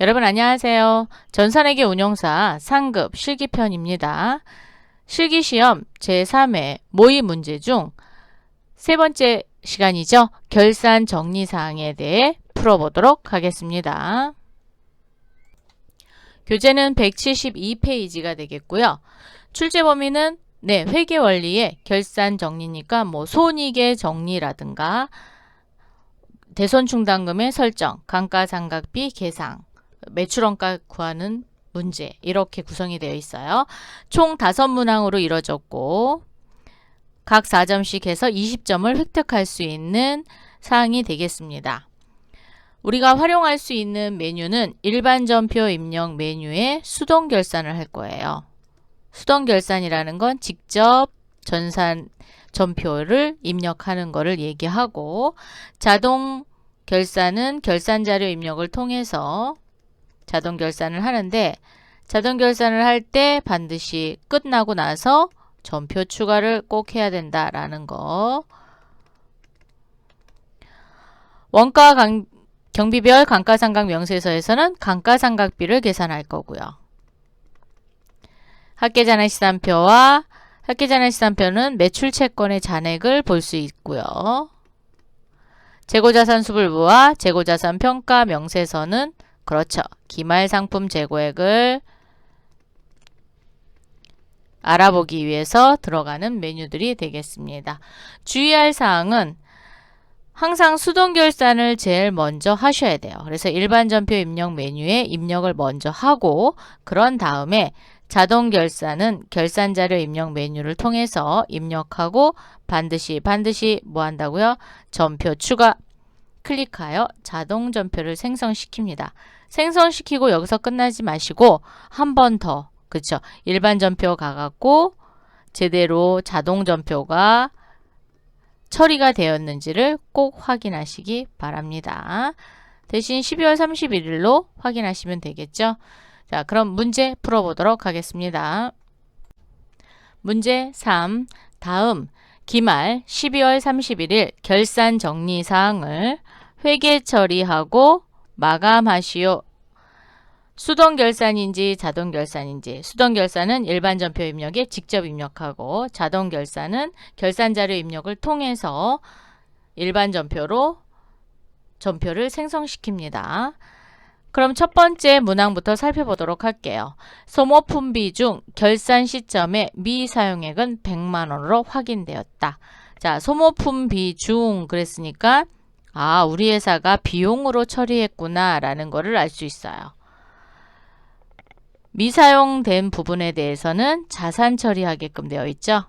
여러분 안녕하세요. 전산회계 운용사 상급 실기편입니다. 실기시험 제3회 모의 문제 중 세 번째 시간이죠. 결산 정리사항에 대해 풀어보도록 하겠습니다. 교재는 172페이지가 되겠고요. 출제 범위는 회계원리의 결산 정리니까 손익의 정리라든가 대손충당금의 설정, 감가상각비 계상, 매출원가 구하는 문제 이렇게 구성이 되어 있어요. 총 5문항으로 이루어졌고 각 4점씩 해서 20점을 획득할 수 있는 사항이 되겠습니다. 우리가 활용할 수 있는 메뉴는 일반 전표 입력 메뉴에 수동 결산을 할 거예요. 수동 결산이라는 건 직접 전표를 입력하는 거를 얘기하고, 자동 결산은 결산자료 입력을 통해서 자동 결산을 하는데, 자동 결산을 할 때 반드시 끝나고 나서 전표 추가를 꼭 해야 된다라는 거. 원가 경비별 감가상각 명세서에서는 감가상각비를 계산할 거고요. 합계잔액시산표와 합계잔액시산표는 매출채권의 잔액을 볼 수 있고요. 재고자산수불부와 재고자산평가 명세서는 그렇죠. 기말상품 재고액을 알아보기 위해서 들어가는 메뉴들이 되겠습니다. 주의할 사항은 항상 수동 결산을 제일 먼저 하셔야 돼요. 그래서 일반 전표 입력 메뉴에 입력을 먼저 하고, 그런 다음에 자동 결산은 결산자료 입력 메뉴를 통해서 입력하고 반드시 뭐 한다고요? 전표 추가 클릭하여 자동 전표를 생성시킵니다. 생성시키고 여기서 끝나지 마시고 한 번 더, 그쵸? 일반 전표 가갖고 제대로 자동 전표가 처리가 되었는지를 꼭 확인하시기 바랍니다. 대신 12월 31일로 확인하시면 되겠죠? 자, 그럼 문제 풀어보도록 하겠습니다. 문제 3. 다음 기말 12월 31일 결산 정리 사항을 회계 처리하고 마감하시오. 수동 결산인지 자동 결산인지. 수동 결산은 일반 전표 입력에 직접 입력하고, 자동 결산은 결산 자료 입력을 통해서 일반 전표로 전표를 생성시킵니다. 그럼 첫 번째 문항부터 살펴보도록 할게요. 소모품비 중 결산 시점에 미사용액은 100만 원으로 확인되었다. 자, 소모품비 중 그랬으니까 우리 회사가 비용으로 처리했구나 라는 거를 알 수 있어요. 미사용된 부분에 대해서는 자산 처리하게끔 되어 있죠.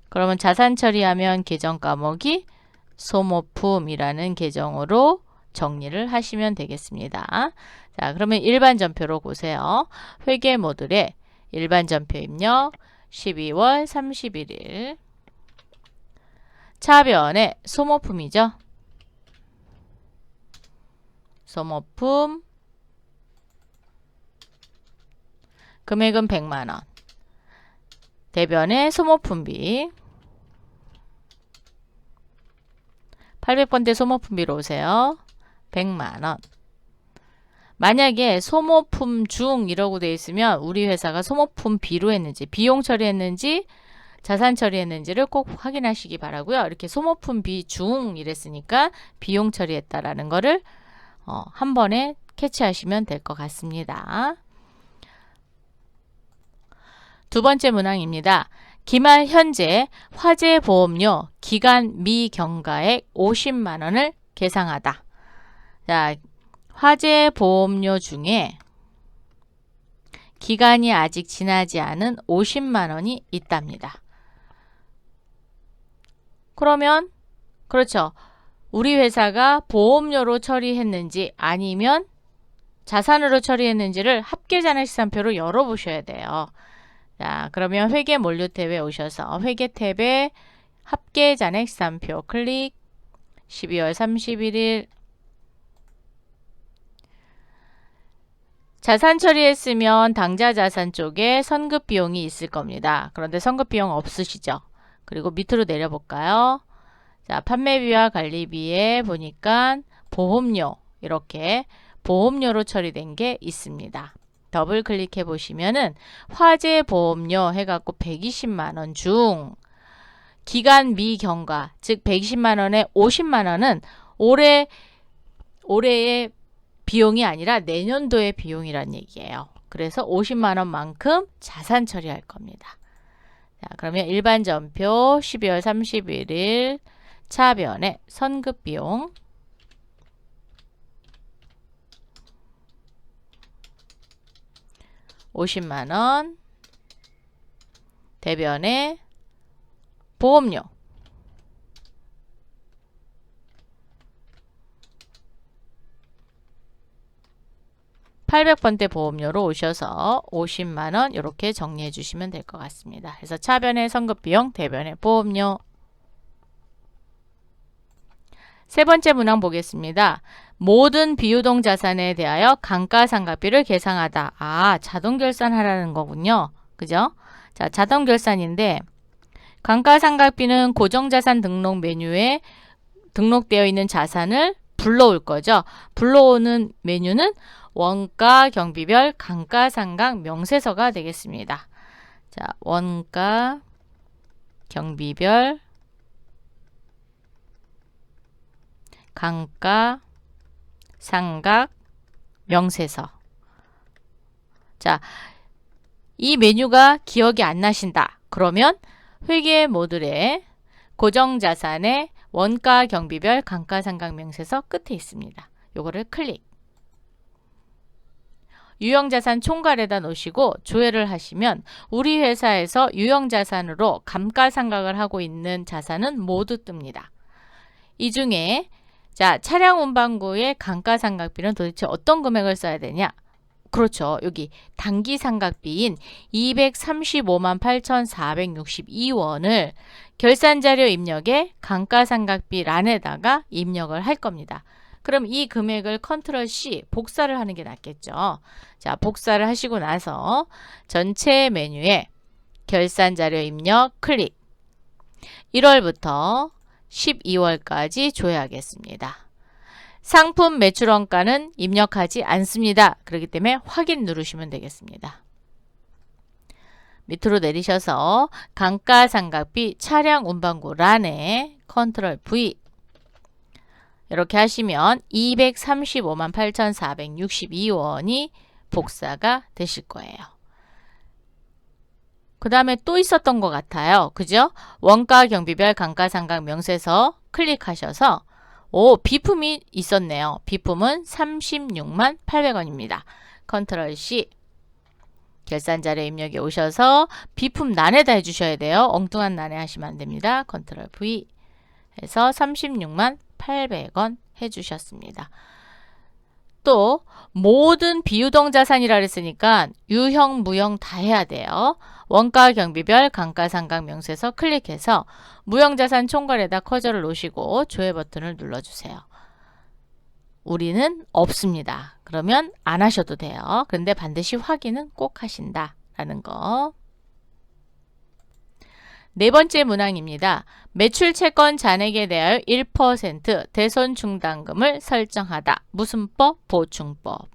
그러면 자산 처리하면 계정 과목이 소모품이라는 계정으로 정리를 하시면 되겠습니다. 자, 그러면 일반 전표로 보세요. 회계 모듈에 일반 전표 입력 12월 31일 차변에 소모품이죠. 소모품 금액은 100만 원. 대변에 소모품비 800번대 소모품비로 오세요. 100만 원. 만약에 소모품 중 이라고 되어 있으면 우리 회사가 소모품 비로 했는지, 비용 처리했는지, 자산 처리했는지를 꼭 확인하시기 바라고요. 이렇게 소모품 비 중 이랬으니까 비용 처리했다라는 거를 한 번에 캐치하시면 될 것 같습니다. 두 번째 문항입니다. 기말 현재 화재보험료 기간 미경과액 50만 원을 계상하다. 자, 화재보험료 중에 기간이 아직 지나지 않은 50만 원이 있답니다. 그러면 그렇죠. 우리 회사가 보험료로 처리했는지 아니면 자산으로 처리했는지를 합계잔액시산표로 열어보셔야 돼요. 자, 그러면 회계 몰류 탭에 오셔서 회계 탭에 합계잔액시산표 클릭, 12월 31일 자산 처리했으면 당좌 자산 쪽에 선급 비용이 있을 겁니다. 그런데 선급 비용 없으시죠? 그리고 밑으로 내려볼까요? 자, 판매비와 관리비에 보니까 보험료, 이렇게 보험료로 처리된 게 있습니다. 더블 클릭해 보시면은 화재 보험료 해갖고 120만원 중 기간 미경과, 즉 120만원에 50만원은 올해의 비용이 아니라 내년도의 비용이란 얘기예요. 그래서 50만원만큼 자산 처리할 겁니다. 자, 그러면 일반 전표 12월 31일 차변에 선급 비용 50만원, 대변에 보험료 800번대 보험료로 오셔서 50만원 이렇게 정리해 주시면 될 것 같습니다. 그래서 차변의 선급비용, 대변의 보험료. 세 번째 문항 보겠습니다. 모든 비유동 자산에 대하여 감가상각비를 계상하다. 아, 자동 결산하라는 거군요. 그죠? 자, 자동 결산인데 감가상각비는 고정자산 등록 메뉴에 등록되어 있는 자산을 불러올 거죠. 불러오는 메뉴는 원가 경비별 감가상각 명세서가 되겠습니다. 자, 원가 경비별 감가상각 명세서. 자, 이 메뉴가 기억이 안 나신다. 그러면 회계 모듈에 고정자산의 원가 경비별 감가상각 명세서 끝에 있습니다. 요거를 클릭. 유형자산 총괄에다 놓으시고 조회를 하시면 우리 회사에서 유형자산으로 감가상각을 하고 있는 자산은 모두 뜹니다. 이 중에 자, 차량 운반구의 감가상각비는 도대체 어떤 금액을 써야 되냐? 그렇죠. 여기 단기상각비인 235만 8,462원을 결산자료 입력에 감가상각비 란에다가 입력을 할 겁니다. 그럼 이 금액을 컨트롤 C 복사를 하는 게 낫겠죠. 자, 복사를 하시고 나서 전체 메뉴에 결산자료 입력 클릭. 1월부터 12월까지 조회하겠습니다. 상품 매출원가는 입력하지 않습니다. 그렇기 때문에 확인 누르시면 되겠습니다. 밑으로 내리셔서 감가상각비 차량 운반구 란에 컨트롤 V 이렇게 하시면 235만 8,462원이 복사가 되실 거예요. 그 다음에 또 있었던 것 같아요. 그죠? 원가 경비별 감가상각 명세서 클릭하셔서 비품이 있었네요. 비품은 36만 800원입니다. 컨트롤 C 결산자료 입력에 오셔서 비품 란에다 해주셔야 돼요. 엉뚱한 란에 하시면 안 됩니다. 컨트롤 V 해서 36만 800원 해주셨습니다. 또 모든 비유동 자산이라 그랬으니까 유형, 무형 다 해야 돼요. 원가 경비별 감가상각 명세서 클릭해서 무형자산 총괄에다 커저를 놓으시고 조회 버튼을 눌러주세요. 우리는 없습니다. 그러면 안 하셔도 돼요. 그런데 반드시 확인은 꼭 하신다라는 거. 네 번째 문항입니다. 매출 채권 잔액에 대하여 1% 대손 충당금을 설정하다. 무슨 법? 보충법.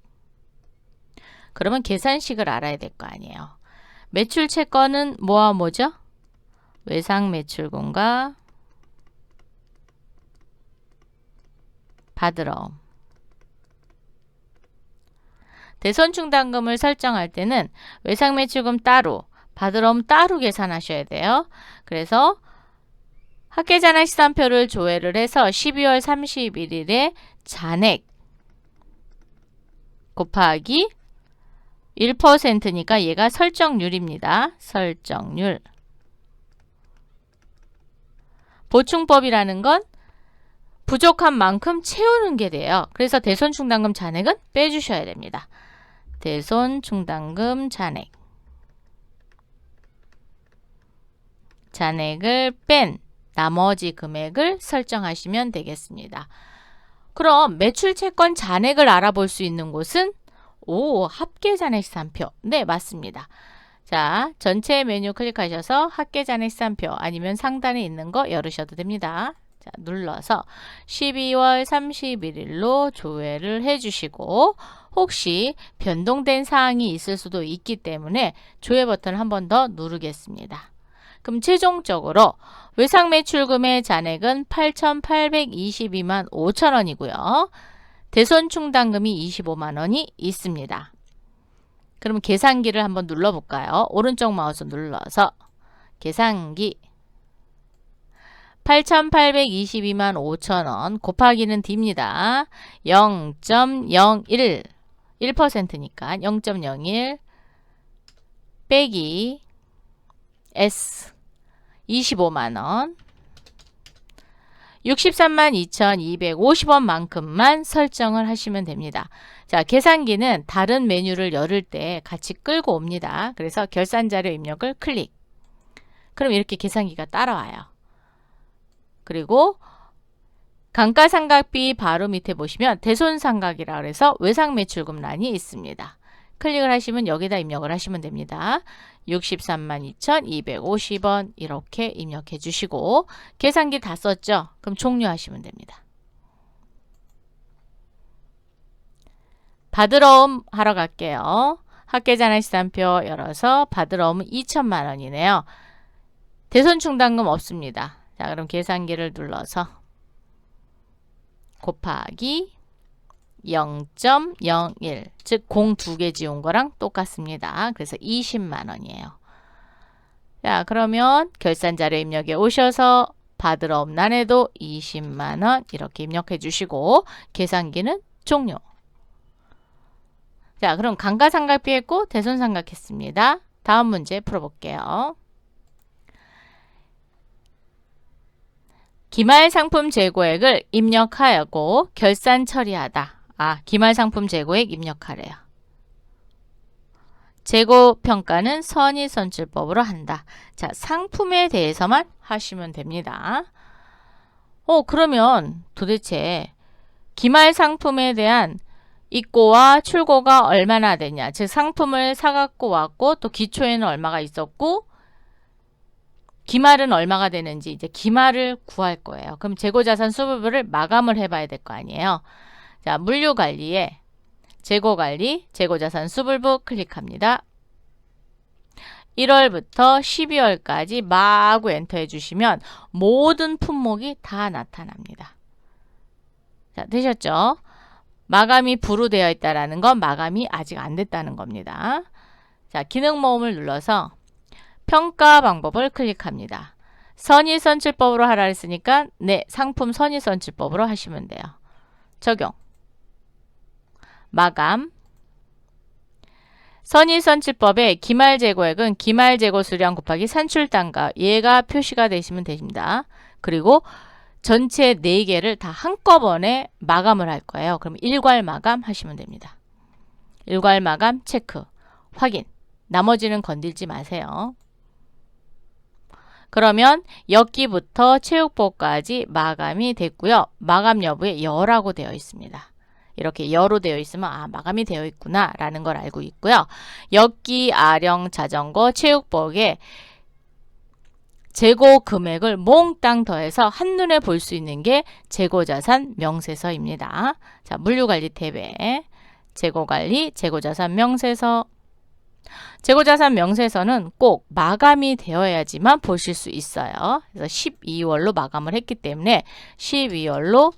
그러면 계산식을 알아야 될 거 아니에요. 매출 채권은 뭐와 뭐죠? 외상 매출금과 받으러옴. 대손 충당금을 설정할 때는 외상 매출금 따로, 받으러옴 따로 계산하셔야 돼요. 그래서 합계잔액시산표를 조회를 해서 12월 31일에 잔액 곱하기 1%니까 얘가 설정률입니다. 설정률. 보충법이라는 건 부족한 만큼 채우는 게 돼요. 그래서 대손충당금 잔액은 빼주셔야 됩니다. 대손충당금 잔액. 잔액을 뺀 나머지 금액을 설정하시면 되겠습니다. 그럼 매출채권 잔액을 알아볼 수 있는 곳은 합계잔액시산표. 네, 맞습니다. 자, 전체 메뉴 클릭하셔서 합계잔액시산표 아니면 상단에 있는 거 열으셔도 됩니다. 자, 눌러서 12월 31일로 조회를 해주시고 혹시 변동된 사항이 있을 수도 있기 때문에 조회 버튼을 한 번 더 누르겠습니다. 그럼 최종적으로 외상 매출금의 잔액은 8,822만 5천 원이고요. 대손 충당금이 25만 원이 있습니다. 그럼 계산기를 한번 눌러볼까요? 오른쪽 마우스 눌러서 계산기 8,822만 5천 원 곱하기는 D입니다. 0.01 1%니까 0.01 빼기 S 25만 원 63만 2,250원만큼만 설정을 하시면 됩니다. 자, 계산기는 다른 메뉴를 열을 때 같이 끌고 옵니다. 그래서 결산자료 입력을 클릭. 그럼 이렇게 계산기가 따라와요. 그리고 감가상각비 바로 밑에 보시면 대손상각이라 그래서 외상매출금란이 있습니다. 클릭을 하시면 여기다 입력을 하시면 됩니다. 63만 2,250원 이렇게 입력해 주시고 계산기 다 썼죠? 그럼 종료하시면 됩니다. 받으러옴 하러 갈게요. 학계자산시산표 열어서 받으러옴은 2천만 원이네요. 대손충당금 없습니다. 자, 그럼 계산기를 눌러서 곱하기 0.01 즉 0 2개 지운 거랑 똑같습니다. 그래서 20만 원이에요. 자, 그러면 결산자료 입력에 오셔서 받으러 없난에도 20만 원 이렇게 입력해 주시고 계산기는 종료. 자, 그럼 감가상각비 했고 대손상각 했습니다. 다음 문제 풀어볼게요. 기말상품 재고액을 입력하고 결산 처리하다. 기말상품 재고액 입력하래요. 재고평가는 선의선출법으로 한다. 자, 상품에 대해서만 하시면 됩니다. 그러면 도대체 기말상품에 대한 입고와 출고가 얼마나 되냐. 즉 상품을 사갖고 왔고 또 기초에는 얼마가 있었고 기말은 얼마가 되는지 이제 기말을 구할 거예요. 그럼 재고자산 수급을 마감을 해봐야 될 거 아니에요. 자, 물류관리에 재고관리, 재고자산 수불부 클릭합니다. 1월부터 12월까지 마구 엔터 해주시면 모든 품목이 다 나타납니다. 자, 되셨죠? 마감이 불우되어 있다는 건 마감이 아직 안 됐다는 겁니다. 자, 기능 모음을 눌러서 평가 방법을 클릭합니다. 선의선출법으로 하라 했으니까 네, 상품 선의선출법으로 하시면 돼요. 적용. 마감. 선의선출법의 기말재고액은 기말재고 수량 곱하기 산출단가 얘가 표시가 되시면 됩니다. 그리고 전체 4개를 다 한꺼번에 마감을 할 거예요. 그럼 일괄 마감 하시면 됩니다. 일괄 마감 체크, 확인. 나머지는 건들지 마세요. 그러면 역기부터 체육복까지 마감이 됐고요. 마감 여부에 여라고 되어 있습니다. 이렇게 여로 되어 있으면 마감이 되어 있구나 라는 걸 알고 있고요. 역기, 아령, 자전거, 체육복에 재고 금액을 몽땅 더해서 한눈에 볼 수 있는 게 재고자산 명세서입니다. 자, 물류관리 탭에 재고관리, 재고자산 명세서. 재고자산 명세서는 꼭 마감이 되어야지만 보실 수 있어요. 그래서 12월로 마감을 했기 때문에 12월로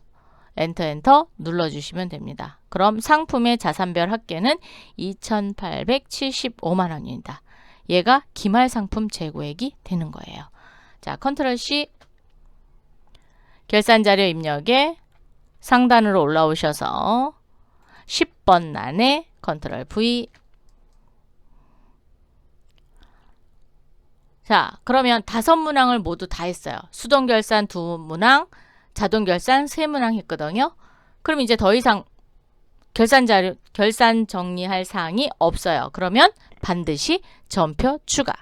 엔터 눌러주시면 됩니다. 그럼 상품의 자산별 합계는 2,875만 원입니다. 얘가 기말상품 재고액이 되는 거예요. 자, 컨트롤 C. 결산자료 입력에 상단으로 올라오셔서 10번 란에 컨트롤 V. 자, 그러면 5문항을 모두 다 했어요. 수동결산 2문항, 자동결산 3문항 했거든요. 그럼 이제 더 이상 결산 정리할 사항이 없어요. 그러면 반드시 전표 추가.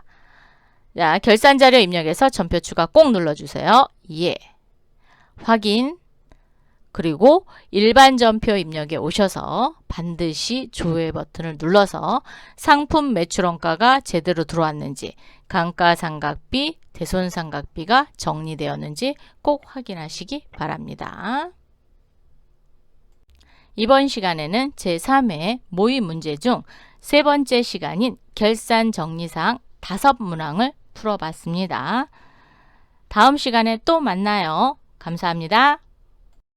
자, 결산자료 입력에서 전표 추가 꼭 눌러주세요. 예. 확인. 그리고 일반전표 입력에 오셔서 반드시 조회 버튼을 눌러서 상품 매출원가가 제대로 들어왔는지, 감가상각비, 대손상각비가 정리되었는지 꼭 확인하시기 바랍니다. 이번 시간에는 제3회 모의 문제 중 세 번째 시간인 결산 정리사항 5문항을 풀어봤습니다. 다음 시간에 또 만나요. 감사합니다.